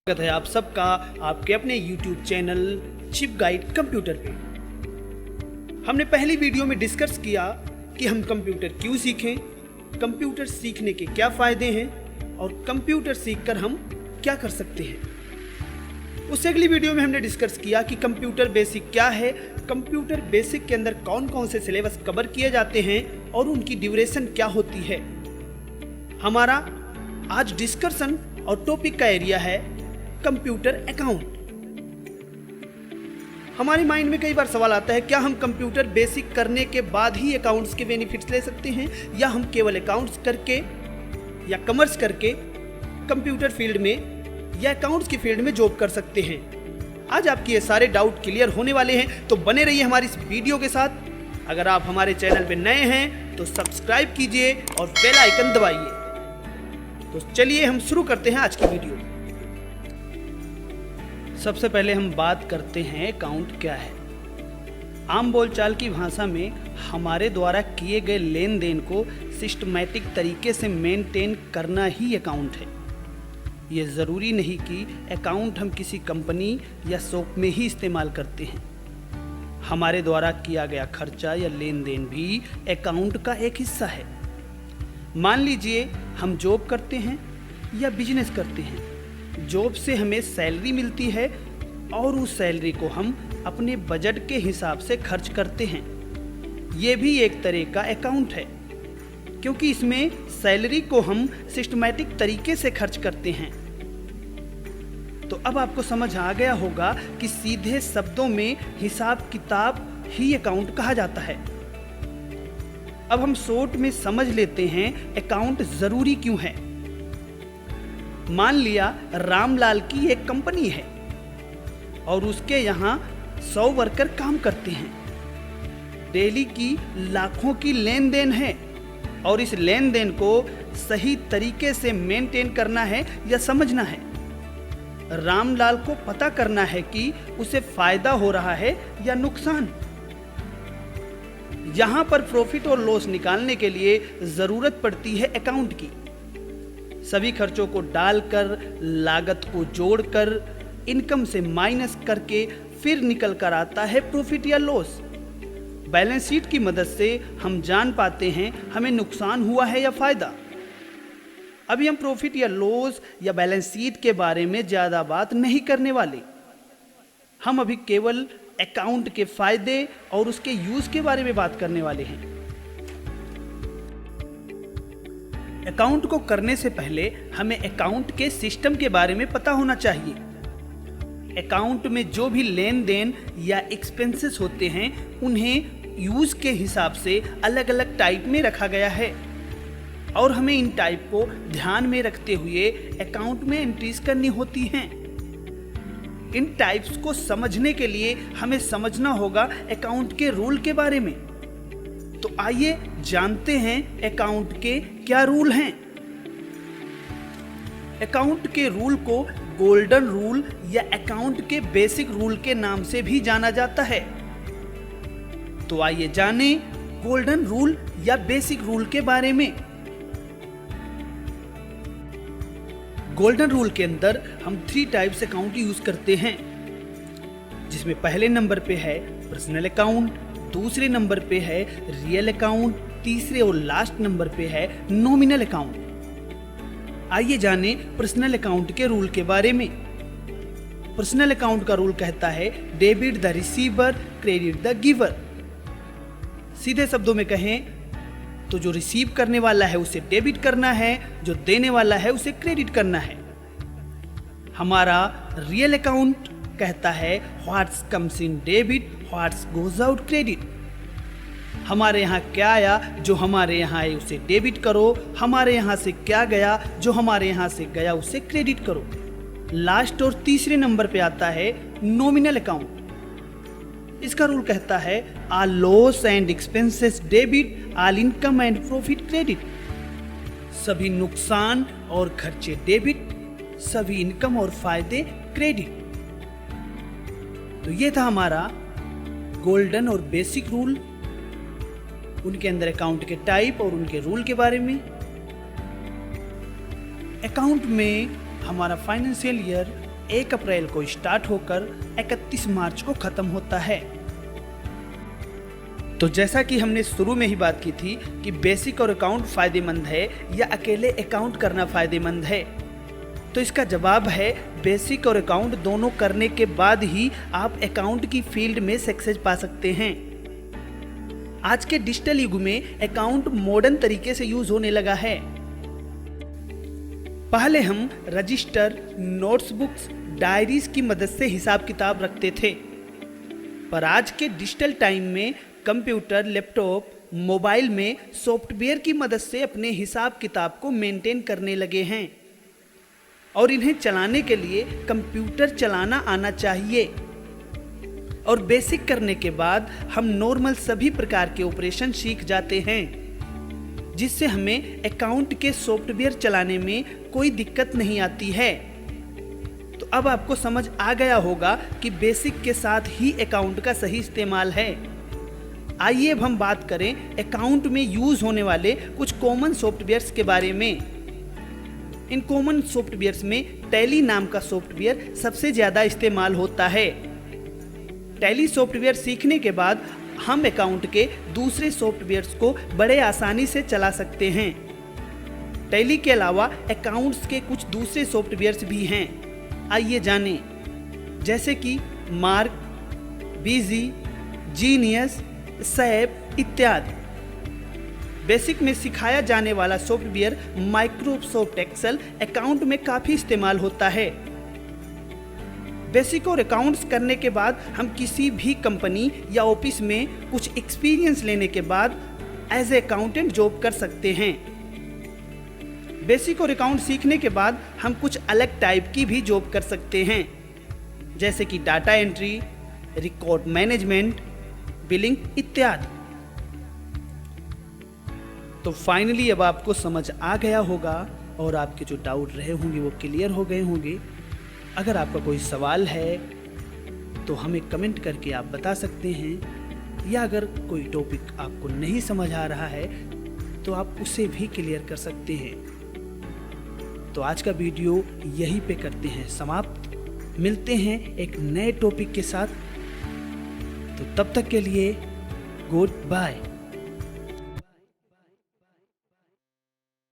स्वागत है आप सबका आपके अपने YouTube channel chip guide computer पे। हमने पहली वीडियो में डिस्कस किया कि हम कंप्यूटर क्यों सीखें, कंप्यूटर सीखने के क्या फायदे हैं और कंप्यूटर सीखकर हम क्या कर सकते हैं। उससे अगली वीडियो में हमने डिस्कस किया कि कंप्यूटर बेसिक क्या है, कंप्यूटर बेसिक के अंदर कौन कौन से सिलेबस कवर किए जाते हैं और उनकी ड्यूरेशन क्या होती है। हमारा आज डिस्कशन और टॉपिक का एरिया है कंप्यूटर अकाउंट। हमारे माइंड में कई बार सवाल आता है, क्या हम कंप्यूटर बेसिक करने के बाद ही अकाउंट्स के बेनिफिट्स ले सकते हैं या हम केवल अकाउंट्स करके या कॉमर्स करके कंप्यूटर फील्ड में या अकाउंट्स की फील्ड में जॉब कर सकते हैं। आज आपके ये सारे डाउट क्लियर होने वाले हैं, तो बने रहिए हमारी इस वीडियो के साथ। अगर आप हमारे चैनल पे नए हैं तो सब्सक्राइब कीजिए और बेल आइकन दबाइए। तो चलिए हम शुरू करते हैं आज की वीडियो। सबसे पहले हम बात करते हैं अकाउंट क्या है। आम बोलचाल की भाषा में हमारे द्वारा किए गए लेन देन को सिस्टमैटिक तरीके से मेंटेन करना ही अकाउंट है। ये ज़रूरी नहीं कि अकाउंट हम किसी कंपनी या शॉप में ही इस्तेमाल करते हैं। हमारे द्वारा किया गया खर्चा या लेन देन भी अकाउंट का एक हिस्सा है। मान लीजिए हम जॉब करते हैं या बिजनेस करते हैं। जॉब से हमें सैलरी मिलती है और उस सैलरी को हम अपने बजट के हिसाब से खर्च करते हैं। ये भी एक तरह का अकाउंट है, क्योंकि इसमें सैलरी को हम सिस्टमैटिक तरीके से खर्च करते हैं। तो अब आपको समझ आ गया होगा कि सीधे शब्दों में हिसाब किताब ही अकाउंट कहा जाता है। अब हम शॉर्ट में समझ लेते हैं अकाउंट जरूरी क्यों है। मान लिया रामलाल की एक कंपनी है और उसके यहाँ 100 वर्कर काम करते हैं। डेली की लाखों की लेन देन है और इस लेन देन को सही तरीके से मेंटेन करना है या समझना है। रामलाल को पता करना है कि उसे फायदा हो रहा है या नुकसान। यहाँ पर प्रॉफिट और लॉस निकालने के लिए जरूरत पड़ती है अकाउंट की। सभी खर्चों को डालकर, लागत को जोड़कर, इनकम से माइनस करके फिर निकल कर आता है प्रॉफिट या लॉस। बैलेंस शीट की मदद से हम जान पाते हैं हमें नुकसान हुआ है या फायदा। अभी हम प्रॉफिट या लॉस या बैलेंस शीट के बारे में ज्यादा बात नहीं करने वाले। हम अभी केवल अकाउंट के फायदे और उसके यूज के बारे में बात करने वाले हैं। अकाउंट को करने से पहले हमें अकाउंट के सिस्टम के बारे में पता होना चाहिए। अकाउंट में जो भी लेन देन या एक्सपेंसेस होते हैं उन्हें यूज के हिसाब से अलग अलग टाइप में रखा गया है और हमें इन टाइप को ध्यान में रखते हुए अकाउंट में एंट्रीज करनी होती हैं। इन टाइप्स को समझने के लिए हमें समझना होगा अकाउंट के रूल के बारे में। तो आइए जानते हैं अकाउंट के क्या रूल हैं। अकाउंट के रूल को गोल्डन रूल या अकाउंट के बेसिक रूल के नाम से भी जाना जाता है। तो आइए जानें गोल्डन रूल या बेसिक रूल के बारे में। गोल्डन रूल के अंदर हम 3 टाइप्स अकाउंट यूज करते हैं, जिसमें पहले नंबर पे है पर्सनल अकाउंट, दूसरे नंबर पे है रियल अकाउंट, तीसरे और लास्ट नंबर पे है नॉमिनल अकाउंट। आइए जाने पर्सनल अकाउंट के रूल के बारे में। पर्सनल अकाउंट का रूल कहता है debit the receiver, credit the giver. सीधे शब्दों में कहें तो जो रिसीव करने वाला है उसे डेबिट करना है, जो देने वाला है उसे क्रेडिट करना है। हमारा रियल अकाउंट कहता है what's comes in debit, what's goes out credit. हमारे यहाँ क्या आया जो हमारे यहाँ आए उसे डेबिट करो, हमारे यहाँ से क्या गया जो हमारे यहाँ से गया उसे क्रेडिट करो। लास्ट और तीसरे नंबर पे आता है नॉमिनल अकाउंट। इसका रूल कहता है all loss and expenses debit, all income and profit credit. सभी नुकसान और खर्चे डेबिट, सभी इनकम और फायदे क्रेडिट। तो ये था हमारा गोल्डन और बेसिक रूल, उनके अंदर अकाउंट के टाइप और उनके रूल के बारे में। अकाउंट में हमारा फाइनेंशियल ईयर 1 अप्रैल को स्टार्ट होकर 31 मार्च को खत्म होता है। तो जैसा कि हमने शुरू में ही बात की थी कि बेसिक और अकाउंट फायदेमंद है या अकेले अकाउंट करना फायदेमंद है, तो इसका जवाब है बेसिक और अकाउंट दोनों करने के बाद ही आप अकाउंट की फील्ड में सक्सेस पा सकते हैं। आज के डिजिटल युग में अकाउंट मॉडर्न तरीके से यूज होने लगा है। पहले हम रजिस्टर, नोट्सबुक्स, डायरीज की मदद से हिसाब किताब रखते थे, पर आज के डिजिटल टाइम में कंप्यूटर, लैपटॉप, मोबाइल में सॉफ्टवेयर की मदद से अपने हिसाब किताब को मेंटेन करने लगे हैं और इन्हें चलाने के लिए कंप्यूटर चलाना आना चाहिए। और बेसिक करने के बाद हम नॉर्मल सभी प्रकार के ऑपरेशन सीख जाते हैं, जिससे हमें अकाउंट के सॉफ्टवेयर चलाने में कोई दिक्कत नहीं आती है। तो अब आपको समझ आ गया होगा कि बेसिक के साथ ही अकाउंट का सही इस्तेमाल है। आइए अब हम बात करें अकाउंट में यूज होने वाले कुछ कॉमन सॉफ्टवेयर्स के बारे में। इन कॉमन सॉफ्टवेयर्स में टैली नाम का सॉफ्टवेयर सबसे ज्यादा इस्तेमाल होता है। टैली सॉफ्टवेयर सीखने के बाद हम अकाउंट के दूसरे सॉफ्टवेयर्स को बड़े आसानी से चला सकते हैं। टैली के अलावा अकाउंट्स के कुछ दूसरे सॉफ्टवेयर्स भी हैं, आइए जानें, जैसे कि मार्क, बीजी, जीनियस, सैप इत्यादि। बेसिक में सिखाया जाने वाला सॉफ्टवेयर माइक्रोसॉफ्ट एक्सेल अकाउंट में काफी इस्तेमाल होता है। बेसिक और अकाउंट्स करने के बाद हम किसी भी कंपनी या ऑफिस में कुछ एक्सपीरियंस लेने के बाद एज ए अकाउंटेंट जॉब कर सकते हैं। बेसिक और अकाउंट सीखने के बाद हम कुछ अलग टाइप की भी जॉब कर सकते हैं, जैसे कि data entry, record management, billing इत्यादि। तो फाइनली अब आपको समझ आ गया होगा और आपके जो डाउट रहे होंगे वो क्लियर हो गए होंगे। अगर आपका कोई सवाल है तो हमें कमेंट करके आप बता सकते हैं, या अगर कोई टॉपिक आपको नहीं समझ आ रहा है तो आप उसे भी क्लियर कर सकते हैं। तो आज का वीडियो यहीं पे करते हैं समाप्त। मिलते हैं एक नए टॉपिक के साथ, तो तब तक के लिए गुड बाय।